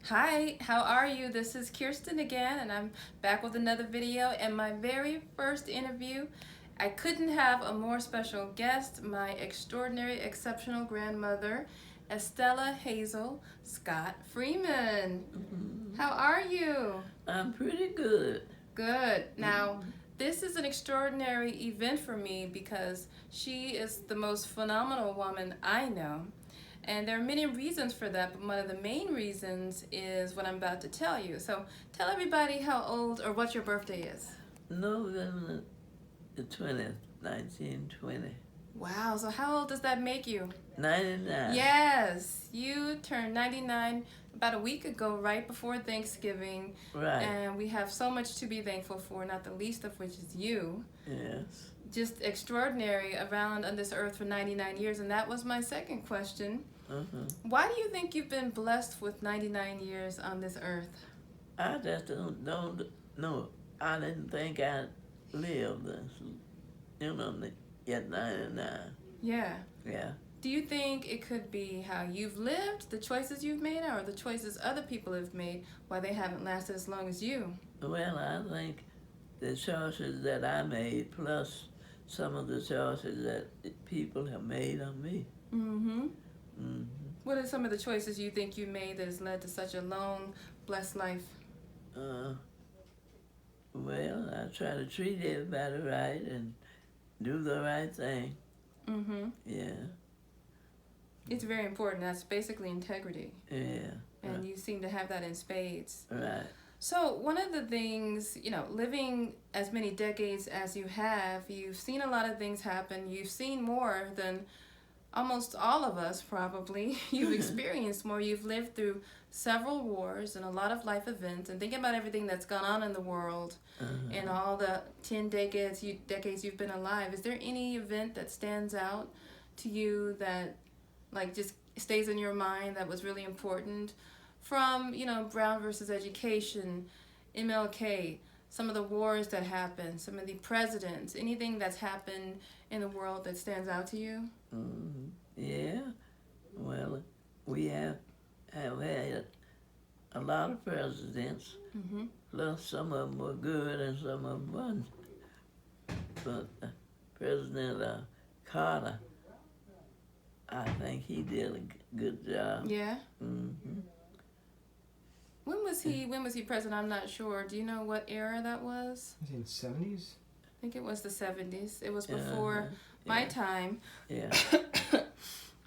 Hi, how are you? This is Kirsten again, and I'm back with another video and my very first interview. I couldn't have a more special guest, my extraordinary, exceptional grandmother, Estella Hazel Scott Freeman. How are you? I'm pretty good. Good. Now, this is an extraordinary event for me because she is the most phenomenal woman I know. And there are many reasons for that, but one of the main reasons is what I'm about to tell you. So tell everybody how old or what your birthday is. November the 20th, 1920. Wow, so how old does that make you? 99. Yes, you turned 99 about a week ago, right before Thanksgiving. Right. And we have so much to be thankful for, not the least of which is you. Yes. Just extraordinary, around on this earth for 99 years. And that was my second question. Why do you think you've been blessed with 99 years on this earth? I just don't know. I didn't think I'd live this, at 99. Yeah. Yeah. Do you think it could be how you've lived, the choices you've made, or the choices other people have made, why they haven't lasted as long as you? Well, I think the choices that I made, plus some of the choices that people have made on me. Mm-hmm. What are some of the choices you think you made that has led to such a long, blessed life? Well, I try to treat everybody right and do the right thing. Yeah. It's very important. That's basically integrity. Yeah. And you seem to have that in spades. Right. So one of the things, living as many decades as you have, you've seen a lot of things happen. You've seen more than almost all of us, probably. You've experienced more. You've lived through several wars and a lot of life events. And thinking about everything that's gone on in the world and all the 10 decades you've been alive, is there any event that stands out to you that just stays in your mind that was really important? From, Brown versus education, MLK, some of the wars that happened, some of the presidents, anything that's happened in the world that stands out to you? Yeah. Well, we have had a lot of presidents. Plus some of them were good and some of them weren't. But President Carter, I think he did a good job. Yeah? When was he president? I'm not sure. Do you know what era that was? Was it in the 70s? I think it was the 70s. It was before my time. Yeah.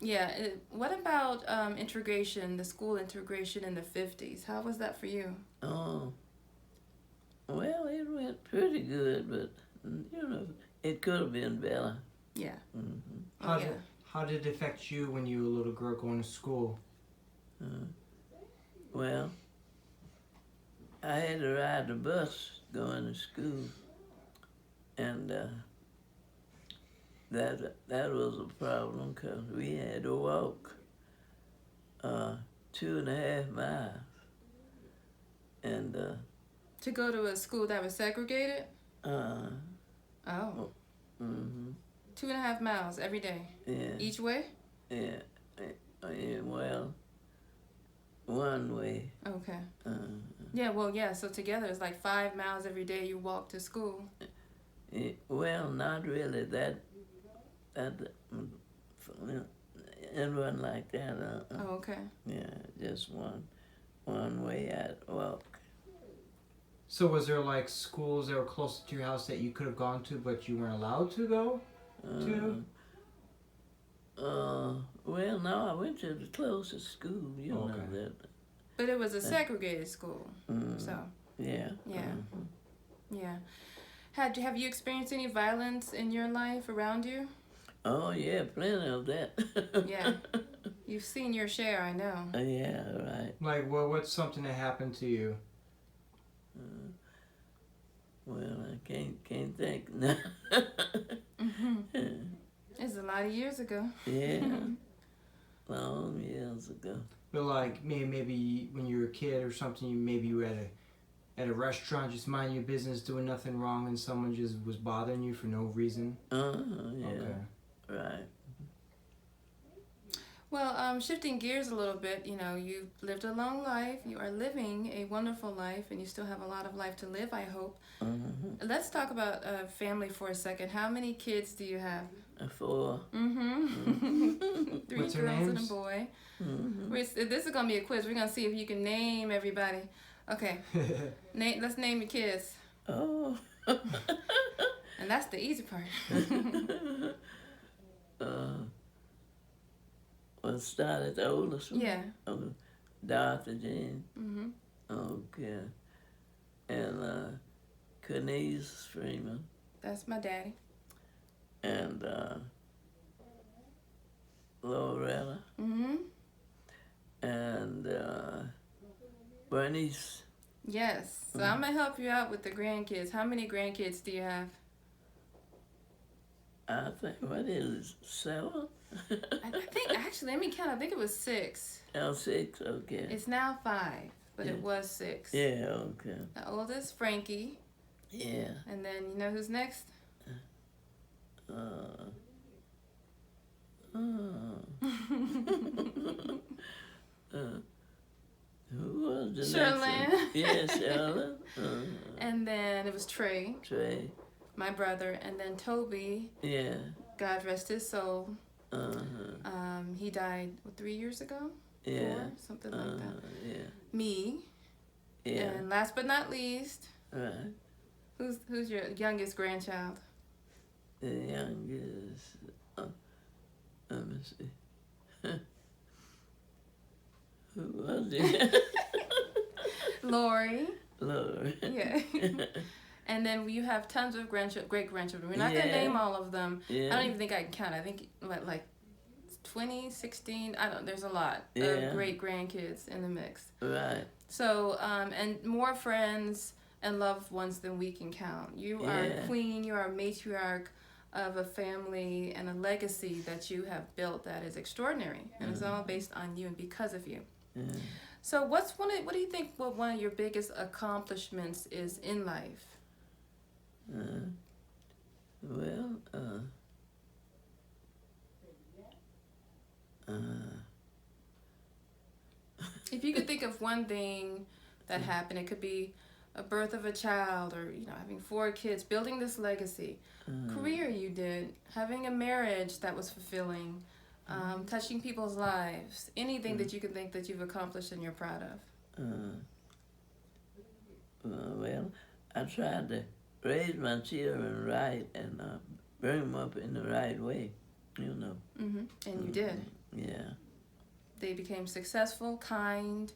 Yeah. What about integration, the school integration in the 50s? How was that for you? Oh, well, it went pretty good, but, it could have been better. Yeah. How did it affect you when you were a little girl going to school? Well, I had to ride the bus going to school, and that was a problem because we had to walk 2.5 miles. And to go to a school that was segregated? Oh. 2.5 miles every day? Yeah. Each way? Yeah. Well, one way. Okay. Yeah, so together it's like 5 miles every day you walk to school. Well, not really. That it wasn't like that. Oh, okay. Yeah, just one way I'd walk. So was there like schools that were closer to your house that you could have gone to but you weren't allowed to go to? Well, no, I went to the closest school, know that. But it was a segregated school, so. Yeah. Yeah. Yeah. Have you experienced any violence in your life around you? Oh, yeah, plenty of that. Yeah. You've seen your share, I know. Yeah, right. Like, what's something that happened to you? Well, I can't think now. It's a lot of years ago. Yeah, long years ago. But like maybe when you were a kid or something, maybe you were at a restaurant just minding your business, doing nothing wrong, and someone just was bothering you for no reason. Yeah. Okay. Right. Well, shifting gears a little bit, you know, you've lived a long life. You are living a wonderful life, and you still have a lot of life to live, I hope. Mm-hmm. Let's talk about family for a second. How many kids do you have? 4. Mm-hmm. 3 What's her girls and a names? boy. Mm-hmm. This is going to be a quiz. We're going to see if you can name everybody. Okay. Let's name your kids. Oh. And that's the easy part. Well, start at the oldest one. Yeah. Dorothy Jean. Mm-hmm. Okay. And Kenise Freeman. That's my daddy. And Loretta. Mm-hmm. And Bernice. Yes. So I'm going to help you out with the grandkids. How many grandkids do you have? I think, what is it, 7? I think, actually, let me count. I think it was 6. Oh, 6, okay. It's now 5, but Yeah. it was 6. Yeah, okay. The oldest, Frankie. Yeah. And then, you know who's next? Uh, who was the Sherlyn. next one? Yeah, Sherlyn. And then it was Trey, Trey. my brother. And then Toby, Yeah. God rest his soul. Uh-huh. He died, 3 years ago? Yeah. 4? Something like that. Yeah. Me. Yeah. And last but not least, Right. who's your youngest grandchild? The youngest. Let me see. Who was it? Lori. Lord. Yeah. And then you have tons of great-grandchildren. We're not going to Yeah. name all of them. Yeah. I don't even think I can count. I think like 20, 16, I don't, there's a lot Yeah. of great-grandkids in the mix. Right. So, and more friends and loved ones than we can count. You are a Yeah. queen, you are a matriarch of a family and a legacy that you have built that is extraordinary. And it's all based on you and because of you. Yeah. So what do you think one of your biggest accomplishments is in life? Well, If you could think of one thing that happened, it could be a birth of a child or, you know, having 4 kids, building this legacy, career you did, having a marriage that was fulfilling, touching people's lives, anything that you can think that you've accomplished and you're proud of. well, I tried to raise my children right and bring them up in the right way, you know. And you did. Yeah. They became successful, kind,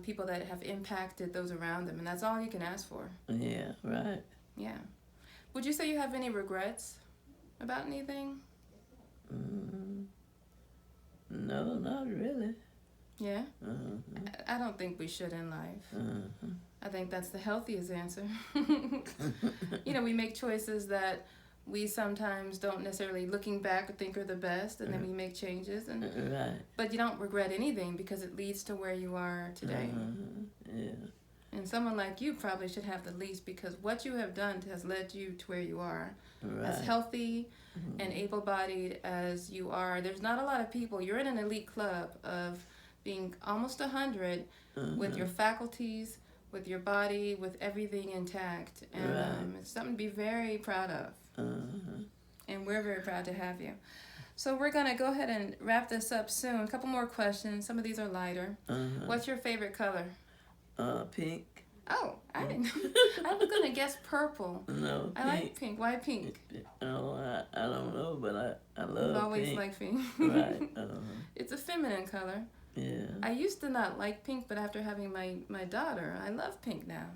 people that have impacted those around them, and that's all you can ask for. Yeah, right. Yeah. Would you say you have any regrets about anything? No, not really. Yeah? I don't think we should in life. I think that's the healthiest answer. You know, we make choices that we sometimes don't necessarily, looking back, think are the best, and then we make changes. Right. But you don't regret anything because it leads to where you are today. Yeah. And someone like you probably should have the least because what you have done has led you to where you are. Right. As healthy and able-bodied as you are, there's not a lot of people. You're in an elite club of being almost 100 with your faculties, with your body, with everything intact. And it's something to be very proud of. And we're very proud to have you. So we're going to go ahead and wrap this up soon. A couple more questions. Some of these are lighter. What's your favorite color? Pink. Oh, I didn't. I was going to guess purple. No, I like pink. Why pink? Oh, I don't know, but I love You've always pink. liked pink. Right. It's a feminine color. Yeah. I used to not like pink, but after having my daughter, I love pink now.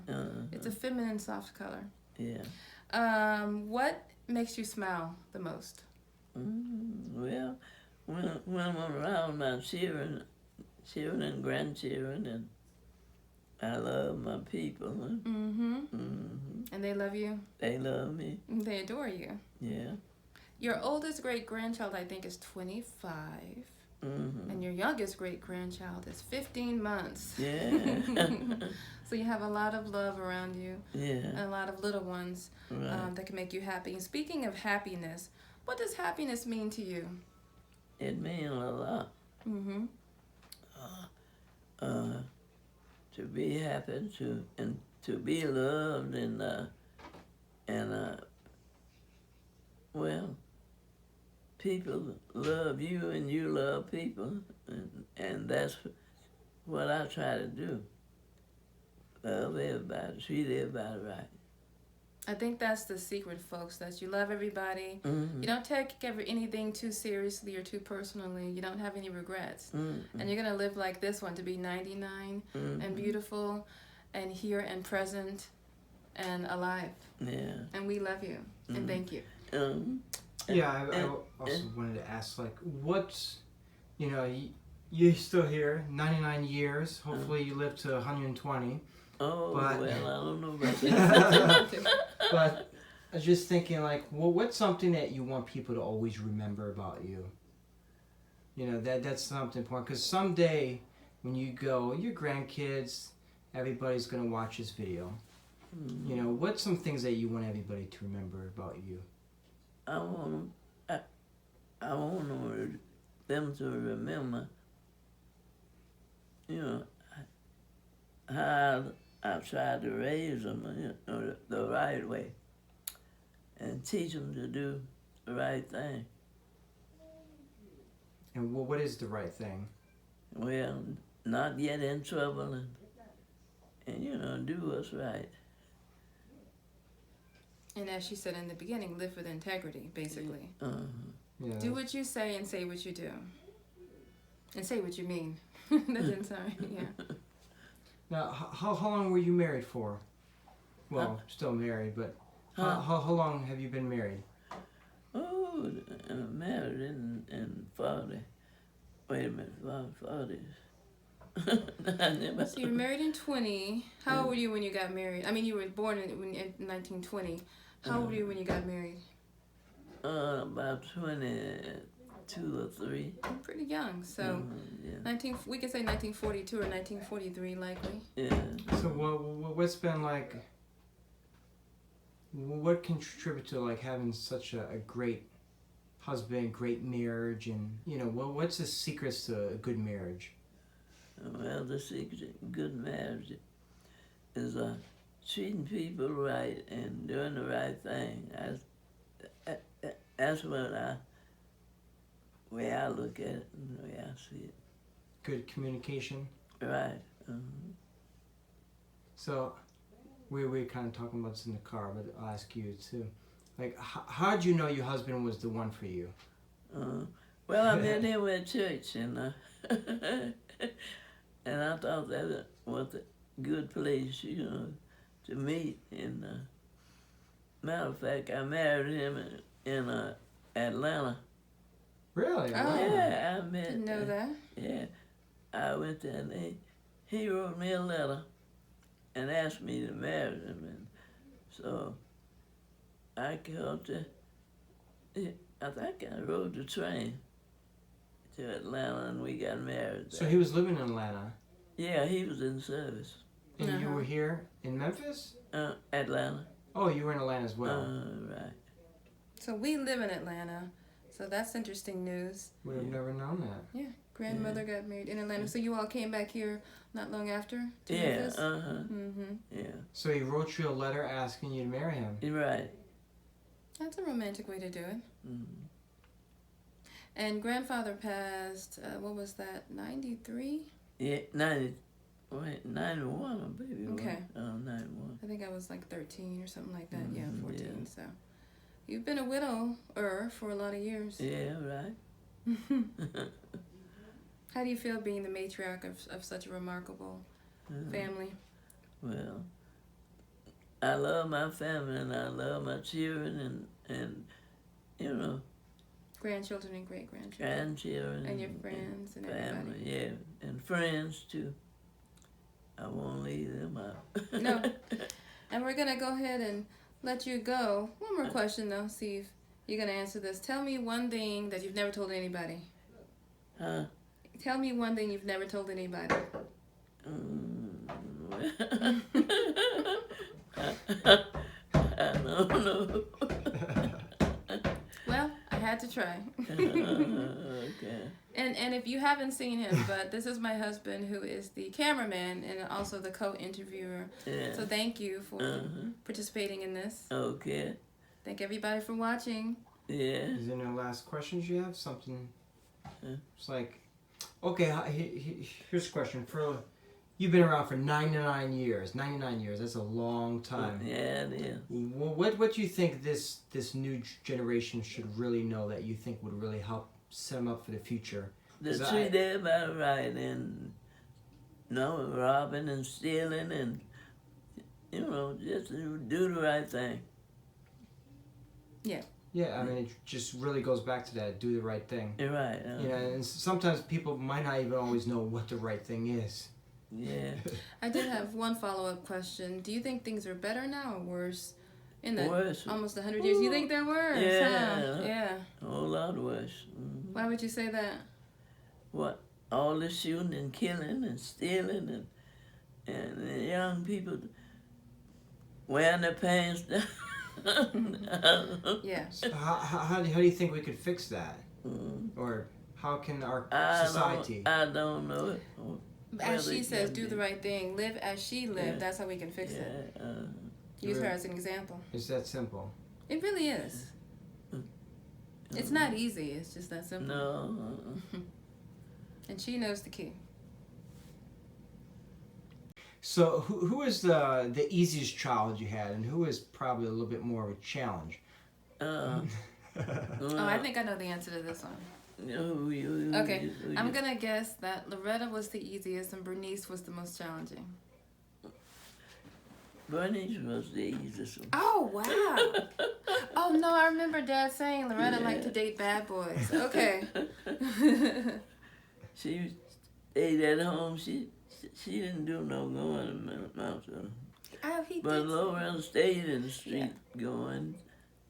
It's a feminine, soft color. Yeah. What makes you smile the most? Well, when I'm around my children and grandchildren, and I love my people. And they love you? They love me. They adore you. Yeah. Your oldest great-grandchild, I think, is 25. And your youngest great-grandchild is 15 months. Yeah. So you have a lot of love around you. Yeah. And a lot of little ones that can make you happy. And speaking of happiness, what does happiness mean to you? It means a lot. Mm-hmm. To be happy, to be loved, and well, people love you and you love people, and that's what I try to do. Love everybody, treat everybody right. I think that's the secret, folks, that you love everybody. Mm-hmm. You don't take anything too seriously or too personally. You don't have any regrets. Mm-hmm. And you're going to live like this one, to be 99 Mm-hmm. and beautiful and here and present and alive. Yeah. And we love you. Mm-hmm. And thank you. Yeah, I also wanted to ask, like, what's, you're still here, 99 years. Hopefully you live to 120. Oh, But- well, I don't know about that. But I was just thinking, like, well, what's something that you want people to always remember about you? That's something important. Because someday when you go, your grandkids, everybody's going to watch this video. Mm. What's some things that you want everybody to remember about you? I want them to remember, how I tried to raise them, the right way, and teach them to do the right thing. And what is the right thing? Well, not get in trouble and do what's right. And as she said in the beginning, live with integrity, basically. Uh-huh. Yeah. Do what you say and say what you do. And say what you mean. That's inside, yeah. Now, how long were you married for? Well, still married, but how long have you been married? Oh, I'm married in 40. Wait a minute, 40s. So you were married in 20. How old were you when you got married? I mean, you were born in 1920. How old were you when you got married? About 22 or 3. Pretty young. So Yeah. we could say 1942 or 1943 likely. Yeah. So what's been like? What contributed to like having such a great husband, great marriage, and what's the secrets to a good marriage? Well, the secret to good marriage is treating people right and doing the right thing. That's what way I look at it and the way I see it. Good communication. Right. So, we're kind of talking about this in the car, but I'll ask you too. Like, how did you know your husband was the one for you? Well, I met him at church, and and I thought that was a good place, to meet. And matter of fact, I married him in Atlanta. Really? Oh. Yeah, I met. Didn't know that. Yeah, I went there, and he wrote me a letter and asked me to marry him, and so I called I think I rode the train to Atlanta, and we got married there. So he was living in Atlanta, Yeah, he was in service. and you were here in Memphis? Atlanta. Oh, you were in Atlanta as well. Right. So we live in Atlanta. So that's interesting news. Would have never known that. Yeah. Grandmother got married in Atlanta. So you all came back here not long after to Yeah, Memphis? Mm-hmm. Yeah. So he wrote you a letter asking you to marry him. You're right. That's a romantic way to do it. Mm-hmm. And grandfather passed, what was that, 93? Yeah, 91, baby. Okay. 91. I think I was like 13 or something like that. Mhm, Yeah, 14. yeah. So you've been a widower for a lot of years. Yeah, right. How do you feel being the matriarch of such a remarkable family? Well, I love my family, and I love my children, and Grandchildren and great-grandchildren. grandchildren. And your friends and family, everybody. yeah, and friends too. I won't leave them out. No. And we're going to go ahead and let you go. One more question, though. See if you're going to answer this. Tell me one thing that you've never told anybody. Huh? Tell me one thing you've never told anybody. I don't know. Well, I had to try. Okay. And And if you haven't seen him, but this is my husband who is the cameraman and also the co-interviewer. Yeah. So thank you for participating in this. Okay. Thank everybody for watching. Yeah. Is there no last questions you have? Something. It's like, okay. Here's a question for. You've been around for 99 years. 99 years. That's a long time. Yeah, it is. What do you think this new generation should really know that you think would really help set them up for the future? To treat everybody right and robbing and stealing and just do the right thing. Yeah. Yeah, I mean, it just really goes back to that. Do the right thing. You're right. And sometimes people might not even always know what the right thing is. Yeah. I did have one follow-up question. Do you think things are better now or worse? In the Worse. almost 100 years, you think they're worse? Yeah. Huh? Yeah. A whole lot worse. Mm-hmm. Why would you say that? What? All the shooting and killing and stealing and the young people wearing their pants down. Yeah. So how do you think we could fix that? Or how can our society? I don't know it. As she says, do the right thing. Live as she lived. Yeah. That's how we can fix it. Use her as an example. It's that simple. It really is. It's not easy. It's just that simple. No. And she knows the key. So who is the easiest child you had, and who is probably a little bit more of a challenge? Oh, I think I know the answer to this one. Okay, I'm gonna guess that Loretta was the easiest and Bernice was the most challenging. Bernice was the easiest one. Oh, wow. Oh, no, I remember Dad saying Loretta liked to date bad boys. Okay. She stayed at home. She didn't do no going in the mountain. Oh, he But did. Loretta stayed in the street going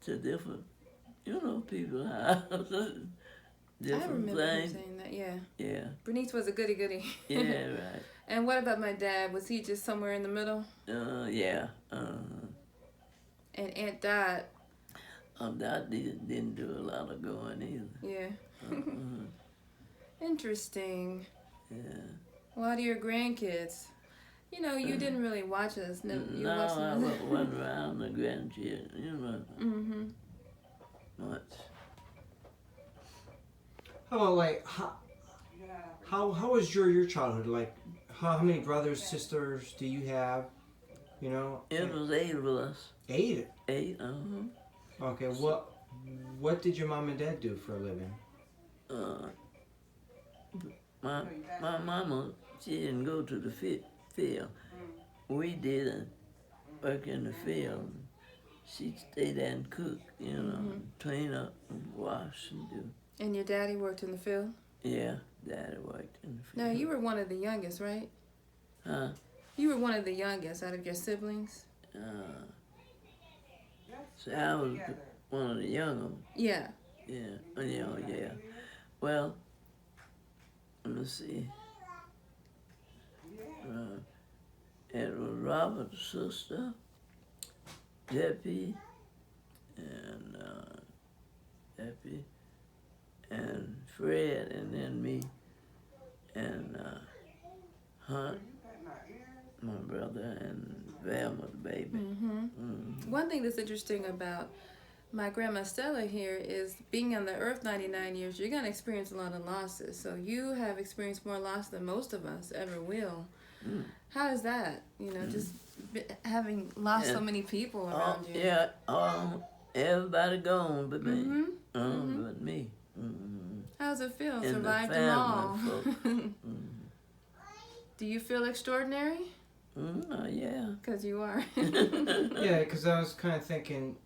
to different, people's houses. Different I remember him things. saying that, yeah. Yeah. Bernice was a goody-goody. Yeah, right. And what about my dad? Was he just somewhere in the middle? Yeah. And Aunt Dot? Dot didn't do a lot of going either. Yeah. Interesting. Yeah. A lot of your grandkids. You didn't really watch us. No, you No, watched I us. wasn't around the grandchildren, Mm-hmm. much. How about like how was your childhood? Like how many brothers, sisters do you have? It was 8 of us. 8. 8, Okay, what did your mom and dad do for a living? My mama, she didn't go to the field. We did work in the field. She'd stay there and cook, clean up and wash and do. And your daddy worked in the field? Yeah, Daddy worked in the field. No, you were one of the youngest, right? Huh? You were one of the youngest out of your siblings? So I was one of the younger ones. Yeah. Yeah. Yeah. Well, let me see. It was Robert's sister, Debbie, and Fred, and then me, and Hunt, my brother, and Velma, the baby. One thing that's interesting about my grandma Estella here is being on the earth 99 years, you're going to experience a lot of losses. So you have experienced more loss than most of us ever will. How is that? Just having lost so many people around you. Yeah, everybody gone but me. But me. How does it feel? And Survived the them all. family Do you feel extraordinary? Yeah. Because you are. Yeah, because I was kind of thinking,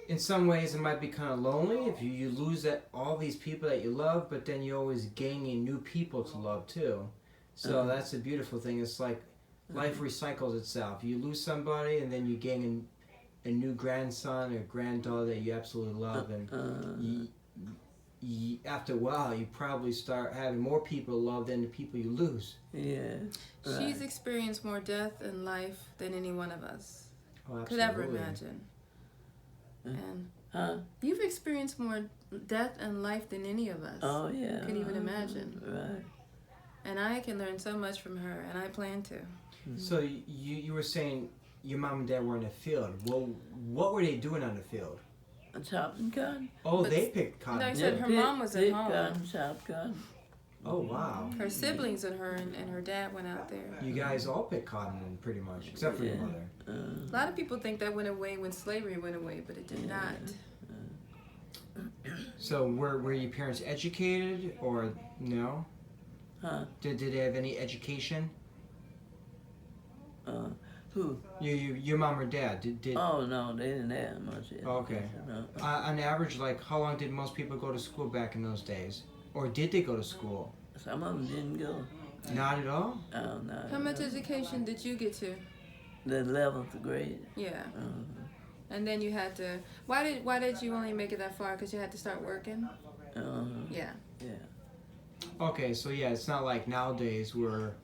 in some ways it might be kind of lonely if you lose all these people that you love, but then you're always gaining new people to love too. So that's a beautiful thing. It's like life recycles itself. You lose somebody and then you gain a new grandson or granddaughter that you absolutely love, and after a while you probably start having more people to love than the people you lose. Yeah. She's experienced more death in life than any one of us could Absolutely. ever imagine. And you've experienced more death and life than any of us Oh yeah. can even imagine. Right. And I can learn so much from her, and I plan to. So you were saying your mom and dad were in the field. Well, what were they doing on the field? Chopping cotton. Oh, But they picked cotton. no, I said her mom was at pick home. Cotton, chop cotton. Oh, wow. Her siblings and her and her dad went out there. You guys all picked cotton then, pretty much, except for your Yeah. mother. A lot of people think that went away when slavery went away, but it did not. So were your parents educated or no? Huh? Did they have any education? Who? Your mom or dad? Did Oh no, they didn't have much. Okay. No. On average, like how long did most people go to school back in those days? Or did they go to school? Some of them didn't go. Not at all? Oh no. How much education did you get to? The 11th grade. Yeah. And then you had to. Why did you only make it that far? Because you had to start working. Yeah. Yeah. Okay, so yeah, it's not like nowadays where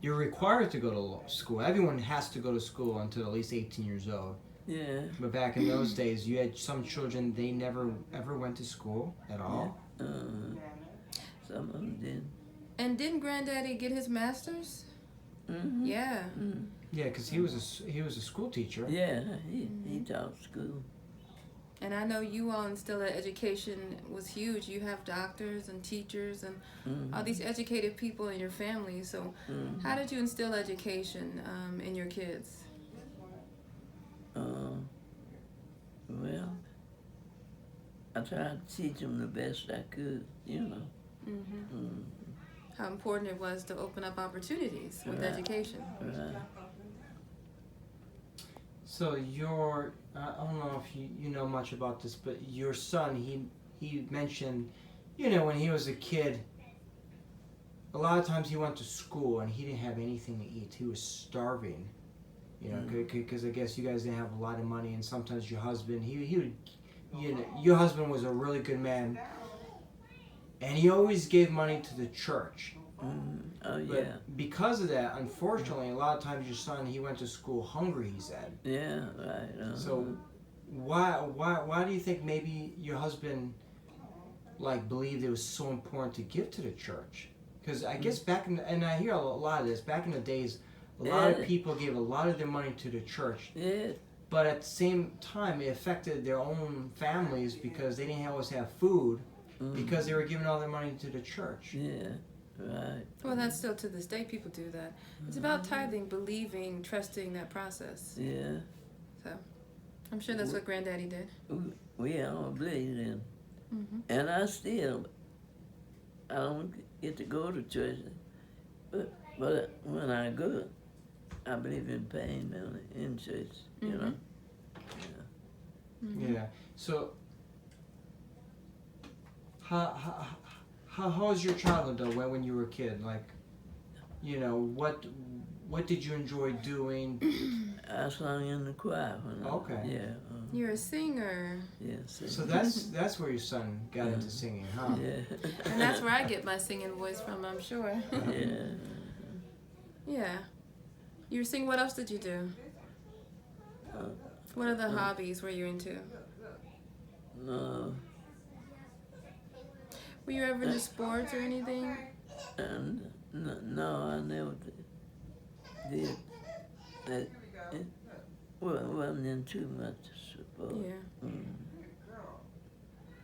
you're required to go to school. Everyone has to go to school until at least 18 years old. Yeah. But back in those days, you had some children, they never ever went to school at all. Some of them did. And didn't Granddaddy get his master's? Mm-hmm. Yeah. Mm-hmm. Yeah, because he was a school teacher. Yeah, he taught school. And I know you all instill that education was huge. You have doctors and teachers and all these educated people in your family. So how did you instill education in your kids? Well, I tried to teach them the best I could, you know. How important it was to open up opportunities with Right. education. Right. So I don't know if you know much about this, but your son, he mentioned, when he was a kid, a lot of times he went to school and he didn't have anything to eat. He was starving, because I guess you guys didn't have a lot of money, and sometimes your husband, he would, your husband was a really good man, and he always gave money to the church. Oh, But yeah. because of that, unfortunately, a lot of times your son, he went to school hungry, he said. Yeah, right. So why do you think maybe your husband believed it was so important to give to the church? Because I guess and I hear a lot of this, back in the days, a lot of people gave a lot of their money to the church. Yeah. But at the same time, it affected their own families because they didn't always have food because they were giving all their money to the church. Yeah, right. Well, that's still to this day, people do that. It's about tithing, believing, trusting that process. Yeah. So I'm sure that's what Granddaddy did. We all believe in. And I don't get to go to church, but when I go, I believe in paying money in church, you know. Yeah. So how was your childhood though? When you were a kid, what did you enjoy doing? I sang in the choir. Okay. Yeah. You're a singer. Yes. So that's where your son got into singing, huh? Yeah. And that's where I get my singing voice from, I'm sure. Yeah. Yeah. You were singing. What else did you do? What other hobbies were you into? No. Were you ever into sports or anything? And no, I never did. Wasn't in too much support. Yeah.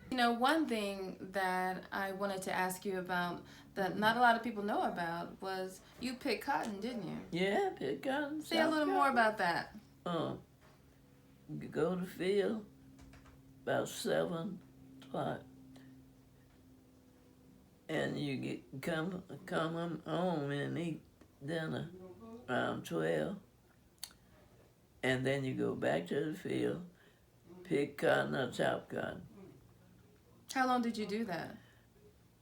You know, one thing that I wanted to ask you about that not a lot of people know about was you picked cotton, didn't you? Yeah, pick cotton. Say a little more about that. You go to the field about 7 o'clock, and you come home and eat dinner around 12, and then you go back to the field, pick cotton or chop cotton. How long did you do that?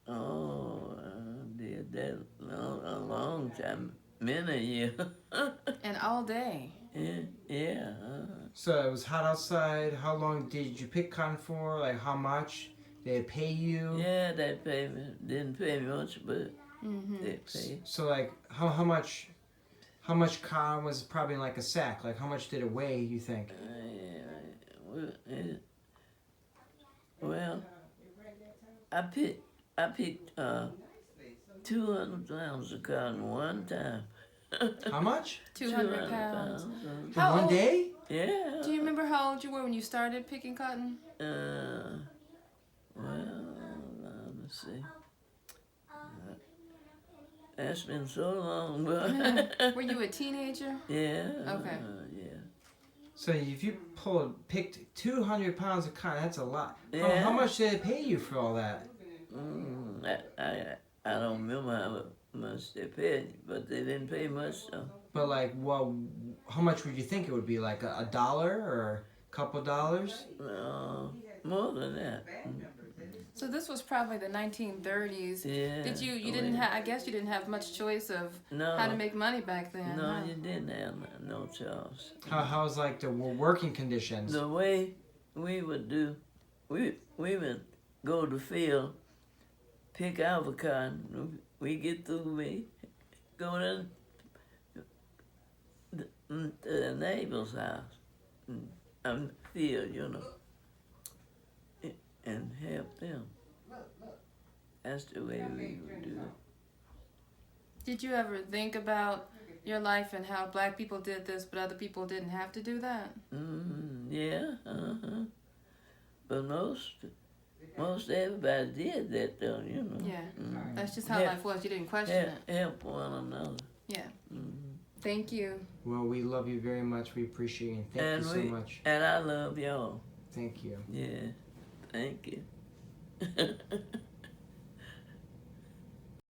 Oh, I did that a long time, many years. And all day. Yeah. So it was hot outside. How long did you pick cotton for? Like how much? Did they pay you? Yeah, they paid me. Didn't pay me much, but they paid. So how much cotton was probably in a sack? Like how much did it weigh, you think? Well, I picked 200 pounds of cotton one time. How much? 200 pounds. In How one old- day? Yeah. Do you remember how old you were when you started picking cotton? Well, let me see. That's been so long, but Were you a teenager? yeah. Okay. Yeah. So if you picked 200 pounds of cotton, that's a lot. Yeah. How much did they pay you for all that? I don't remember how much they paid, but they didn't pay much though. But like, well, how much would you think it would be? Like a dollar or a couple dollars? More than that. So this was probably the 1930s. Yeah. Did you didn't have, I guess you didn't have much choice of No. how to make money back then. No, huh? you didn't have no choice. How's like the working conditions? The way we would do, we would go to the field, pick avocado. We get through, we go to the neighbor's house, field, and help them. That's the way we would do it. Did you ever think about your life and how black people did this, but other people didn't have to do that? Yeah, But most everybody did that though, Yeah, that's just how life was. You didn't question it. Help one another. Yeah. Thank you. Well, we love you very much. We appreciate you. Thank you so much. And I love y'all. Thank you. Yeah, thank you.